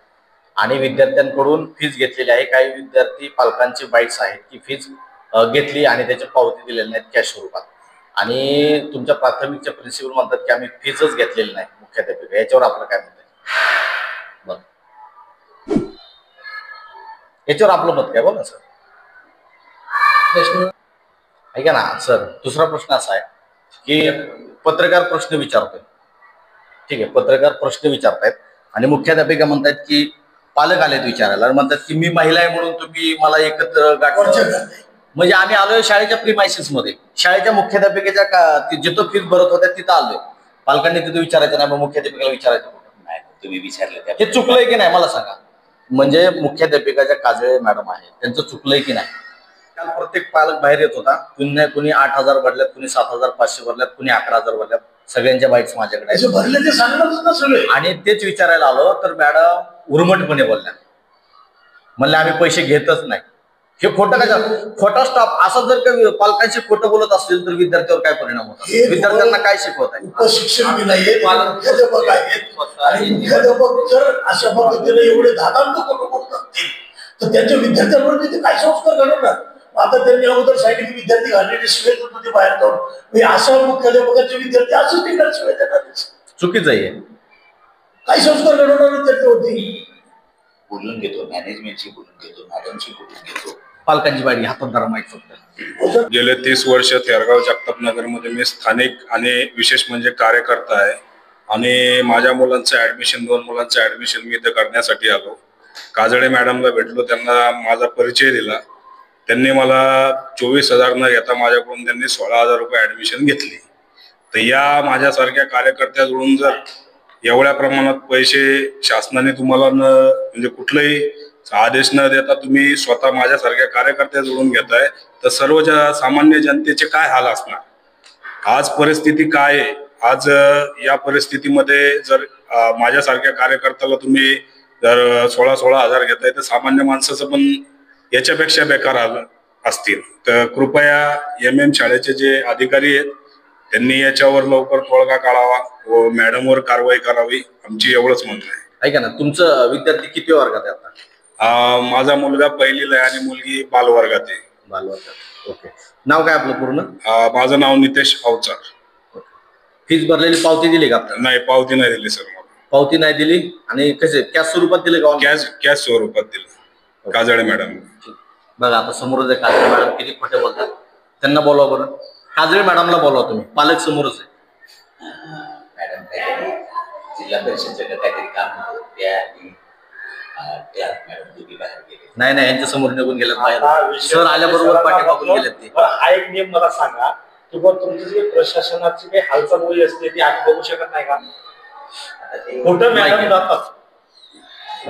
आणि विद्यार्थ्यांकडून फीज घेतलेली आहे. काही विद्यार्थी पालकांचे बाईट्स आहेत की फीज घेतली आणि त्याची पावती दिलेली नाहीत कॅश स्वरूपात, आणि तुमच्या प्राथमिकच्या प्रिन्सिपल म्हणतात की आम्ही फीजच घेतलेली नाही मुख्याध्यापिका. याच्यावर आपलं काय मत आहे? बरं, याच्यावर आपलं मत काय बोला सर. ऐका ना सर, दुसरा प्रश्न असा आहे की पत्रकार प्रश्न विचारतोय, ठीक आहे, पत्रकार प्रश्न विचारतायत आणि मुख्याध्यापिका म्हणतात की पालक आलेत विचारायला, म्हणतात की मी महिला आहे म्हणून तुम्ही मला एकत्र गाठलं. म्हणजे आम्ही आलोय शाळेच्या प्रिमायसिस मध्ये, शाळेच्या मुख्याध्यापिकेच्या जिथं फीस भरत होत्या तिथं आलोय. पालकांनी तिथं विचारायचं नाही, मग मुख्याध्यापिकेला विचारायचं नाही, तुम्ही विचारले हे चुकलंय की नाही मला सांगा. म्हणजे मुख्याध्यापिकाच्या काजळे मॅडम आहेत त्यांचं चुकलंय की नाही? काल प्रत्येक पालक बाहेर येत होता, कुणी 8,000 भरल्यात, कुणी 7,500 भरल्यात, कुणी 11,000 भरल्यात, सगळ्यांच्या बाईट्स माझ्याकडे भरले ते सांगणारच ना सगळे. आणि तेच विचारायला आलो तर मॅडम उर्मटपणे बोलल्या, म्हणले आम्ही पैसे घेतच नाही. हे खोटं काय, खोटा स्टॉप. असं जर का पालकांशी खोटं बोलत असतील तर विद्यार्थ्यावर काय परिणाम होतात, विद्यार्थ्यांना काय शिकवत आहे? उपशिक्षण मुख्याध्यापक आहेत आणि मुख्याध्यापक जर अशा पद्धतीने एवढे धादांत करत असतील तर त्यांच्या विद्यार्थ्यांवर ते काय संस्कार घडवणार? आता त्यांनी अगोदर सांगितले विद्यार्थी घाललेले शिवाय ते बाहेर काढून अशा मुख्याध्यापकाचे विद्यार्थी असंच ठिकाण शिवाय देणार चुकीचं आहे. काय संस्कार घडवणार विद्यार्थ्यावरती? बोलून घेतो, मॅनेजमेंटशी बोलून घेतो, मॅडमशी बोलून घेतो, पालकांची बाई हातात धरा माहीत फक्त. गेले 30 वर्ष थेरगाव जगताप नगर मध्ये मी स्थानिक आणि विशेष म्हणजे कार्यकर्ता आहे आणि माझ्या मुलांचं ऍडमिशन, 2 मुलांचं ऍडमिशन मी इथे करण्यासाठी आलो. काजळे मॅडमला भेटलो, त्यांना माझा परिचय दिला. त्यांनी मला 24,000 न घेता माझ्याकडून त्यांनी 16,000 रुपये ऍडमिशन घेतली. तर या माझ्यासारख्या कार्यकर्त्याकडून जर एवढ्या प्रमाणात पैसे शासनाने तुम्हाला म्हणजे कुठलाही आदेश न देता तुम्ही स्वतः माझ्यासारख्या कार्यकर्त्याजवळून घेताय तर सर्व सामान्य जनतेचे काय हाल असणार? आज परिस्थिती काय आहे? आज या परिस्थितीमध्ये जर माझ्यासारख्या कार्यकर्त्याला तुम्ही जर 16,000 घेताय तर सामान्य माणसाचं पण याच्यापेक्षा बेकार हाल असतील. तर कृपया MM शाळेचे जे अधिकारी आहेत त्यांनी याच्यावर लवकर तोडगा काढावा व मॅडमवर कारवाई करावी, आमची एवढंच म्हणणं आहे. ऐका ना, तुमचं विद्यार्थी किती वर्गात आहे आता? माझा मुलगा 1लीला आहे आणि मुलगी बालवर्गात आहे. बालवर्गात, ओके. नाव काय आपलं पूर्ण? माझं नाव नितेश अवचार. फीस भरलेली पावती दिली का? नाही, पावती नाही दिली सर. मला पावती नाही दिली आणि कसे कॅश स्वरूपात दिले का? कॅश स्वरूपात दिलं. काजळे मॅडम. बघा आता समोरच आहे काजळे मॅडम, किती खोटे बोलतात. त्यांना बोलवा बरं. काजळे मॅडमला बोलवा तुम्ही, पालक समोरच आहे. मॅडम काहीतरी जिल्हा परिषदचं काहीतरी काम होतं त्या मॅडम तुम्ही बाहेर गेले. नाही यांच्या समोर निघून गेलेत बाहेर. सर आल्याबरोबर पाठीमागून गेलेत ते. हा एक नियम मला सांगा की बघ तुमची जी प्रशासनाची काही हालचाल होई असते ती आम्ही बघू शकत नाही का? कुठं मॅडम जातात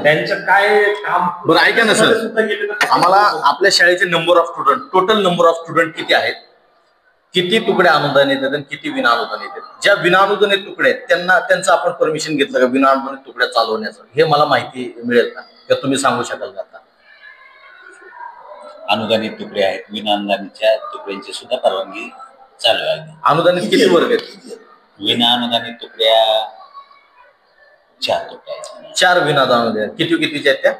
त्यांचं काय काम? बरं ऐका ना सर, आम्हाला आपल्या शाळेचे number of student, total number of student किती आहेत, किती तुकडे अनुदान येतात आणि किती विना अनुदान येतात. ज्या विना अनुदानित तुकडे आहेत त्यांचं आपण परमिशन घेतलं का विना अनुदानित तुकड्या चालवण्याचं? हे मला माहिती मिळेल का तुम्ही सांगू शकाल का? आता अनुदानित तुकडे आहेत, विना अनुदानितच्या तुकड्यांची सुद्धा परवानगी चालू आहे. अनुदानित किती वर्ग आहेत? विना अनुदानित तुकड्या 4 तुकड्या आहेत. 4 विना अनुदानित. कितीच्या आहेत त्या?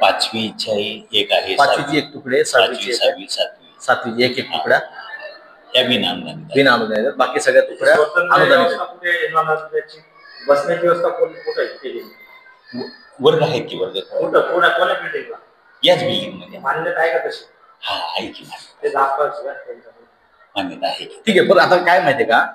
5वीच्या एक आहे, 5वीची एक तुकडे, 6वीची 7वीची एक तुकड्या या विना अनुदानित. विना अनुदानित, बाकी सगळ्या तुकड्या अनुदानित. बसण्याची व्यवस्था कुठे केली? वर्ग आहेत की वर्ग बिल्डिंगला? याच बिल्डिंग मध्ये. मान्यता आहे का तशी? हा आहे की मान्यता आहे. ठीक आहे. पण आता काय माहितीये का,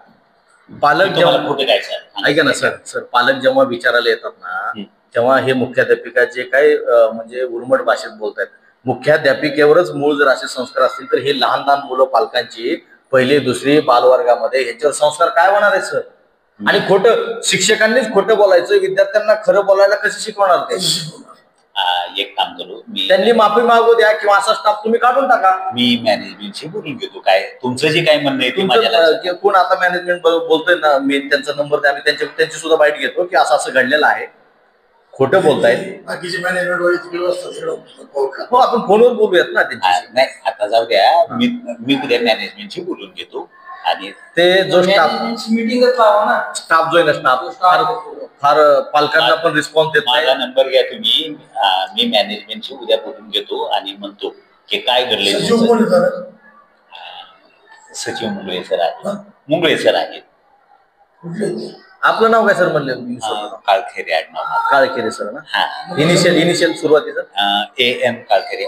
पालक जेव्हा कुठे काय सर ऐका ना सर, पालक जेव्हा विचारायला येतात ना तेव्हा हे मुख्याध्यापिका जे काही म्हणजे उर्मट भाषेत बोलतायत, मुख्याध्यापिकेवरच मूळ जर असे संस्कार असतील तर हे लहान लहान मुलं पालकांची 1ली 2री बालवर्गामध्ये ह्याच्यावर संस्कार काय होणार आहे सर? आणि खोटं शिक्षकांनीच खोटं बोलायचं, विद्यार्थ्यांना खरं बोलायला कसं शिकवणार ते? एक काम करू, मी त्यांनी माफी मागू द्या किंवा असा स्टाफ तुम्ही काढून टाका. मी मॅनेजमेंटशी बोलून घेतो. काय तुमचं जे काय म्हणणं आहे ते माझ्या कोण आता मॅनेजमेंट बोलतोय ना, मी त्यांचा नंबर द्या, आम्ही त्यांची सुद्धा बाईट घेतो की असं घडलेलं आहे, खोटं बोलतायत. बाकीचे मॅनेजमेंट हो आपण फोनवर बोलूयात ना त्यांच्याशी. नाही आता जाऊ द्या, मी उद्या मॅनेजमेंटशी बोलून घेतो. आणि ते जो स्टाफ मीटिंगच लावा ना, स्टाफ जो आहे ना स्टाफ फार पालकांना पण रिस्पॉन्स देत नाही. माझा नंबर घ्या तुम्ही, मी मॅनेजमेंटशी उद्या बोलून घेतो आणि म्हणतो की काय घडले. सचिव मुंगळे सर आहेत. मुंगळे सर आहेत. आपलं नाव काय सर म्हणले? काळखेरे आडनाव. काळखेरे सर ना? हा. इनिशियल सुरुवातीचं AM काळखेरे.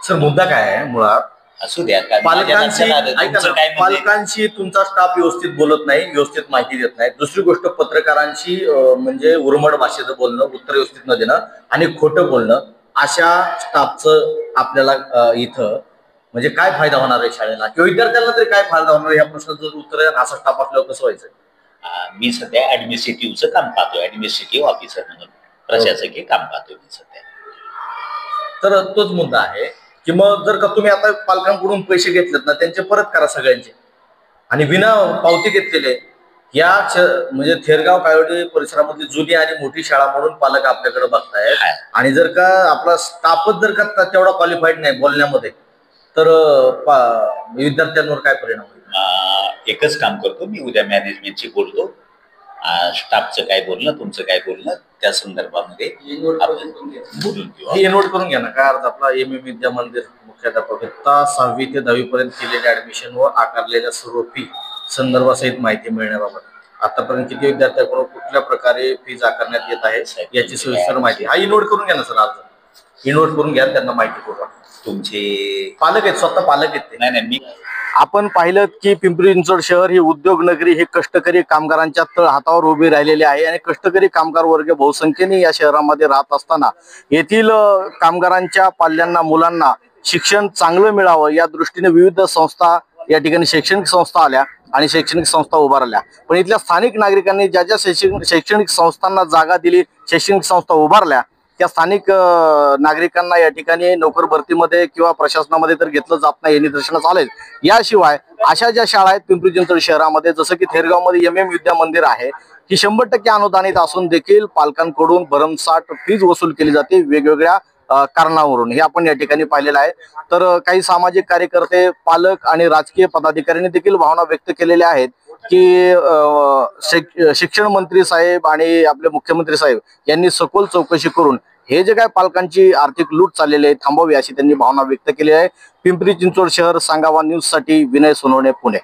सर मुद्दा काय आहे मुळात, असू द्या, पालकांशी तुमचा स्टाफ व्यवस्थित बोलत नाही, व्यवस्थित माहिती देत नाही. दुसरी गोष्ट पत्रकारांशी म्हणजे उर्मट भाषेचं बोलणं, उत्तर व्यवस्थित न देणं आणि खोटं बोलणं, अशा स्टाफचं आपल्याला इथं म्हणजे काय फायदा होणार आहे शाळेला किंवा विद्यार्थ्यांना तरी काय फायदा होणार आहे या प्रश्नाचं उत्तर असा स्टाफ असल्यावर कसं व्हायचं? मी सध्या ऍडमिनिस्ट्रेटिव्हचं काम पाहतोय, ऍडमिनिस्ट्रेटिव्ह ऑफिसर म्हणून प्रशासकीय काम पाहतोय मी सध्या. तर तोच मुद्दा आहे की मग जर का तुम्ही आता पालकांकडून पैसे घेतलेत ना त्यांचे परत करा सगळ्यांचे, आणि विना पावती घेतलेले या म्हणजे थेरगाव कायोडी परिसरामधली जुनी आणि मोठी शाळा म्हणून पालक आपल्याकडे बघतायत. आणि जर का आपला स्टाफच जर का तेवढा क्वालिफाईड नाही बोलण्यामध्ये तर विद्यार्थ्यांवर काय परिणाम होईल? एकच काम करतो, मी उद्या मॅनेजमेंटशी बोलतो. स्टाफचं काय बोलणं, तुमचं काय बोलणं त्या संदर्भामध्ये आपण बोलून घेऊ. हे नोट करून घ्या ना. काय अर्थ आपला MM विद्या मंदिर मुख्याध्यापक 6वी ते 10वी पर्यंत केलेल्या ऍडमिशन व आकारलेल्या सर्व फी संदर्भासहित माहिती मिळण्याबाबत आतापर्यंत किती विद्यार्थ्यांकडून कुठल्या प्रकारे फीज आकारण्यात येत आहे याची सविस्तर माहिती. हा नोट करून घ्या ना सर, अर्ज नोट करून घ्या, त्यांना माहिती करू. तुमचे पालक आहेत, स्वतः पालक आहेत ते. नाही मी आपण पाहिलं की पिंपरी चिंचवड शहर ही उद्योग नगरी, हे कष्टकरी कामगारांच्या तळ हातावर उभी राहिलेली आहे आणि कष्टकरी कामगार वर्ग बहुसंख्येने या शहरामध्ये राहत असताना येथील कामगारांच्या पाल्यांना मुलांना शिक्षण चांगलं मिळावं या दृष्टीने विविध संस्था या ठिकाणी शैक्षणिक संस्था आल्या आणि शैक्षणिक संस्था उभारल्या. पण इथल्या स्थानिक नागरिकांनी ज्या ज्या शैक्षणिक संस्थांना जागा दिली, शैक्षणिक संस्था उभारल्या, त्या स्थानिक नागरिकांना या ठिकाणी नोकर भरतीमध्ये किंवा प्रशासनामध्ये तर घेतलं जात नाही हे निदर्शनास आले. याशिवाय अशा ज्या शाळा आहेत पिंपरी चिंचवड शहरामध्ये, जसं की थेरगावमध्ये MM विद्या मंदिर आहे, ही 100% अनुदानित असून देखील पालकांकडून भरमसाठ फीज वसूल केली जाते वेगवेगळ्या कारणावरून. हे आपण या ठिकाणी पाहिलेलं आहे. तर काही सामाजिक कार्यकर्ते, पालक आणि राजकीय पदाधिकाऱ्यांनी देखील भावना व्यक्त केलेल्या आहेत की शिक्षण मंत्री साहेब आणि आपले मुख्यमंत्री साहेब यांनी सखोल चौकशी करून हे जे काय पालकांची आर्थिक लूट चाललेली आहे थांबवावी अशी त्यांनी भावना व्यक्त केली आहे. पिंपरी चिंचवड शहर सांगावा न्यूज साठी विनय सोनवणे, पुणे.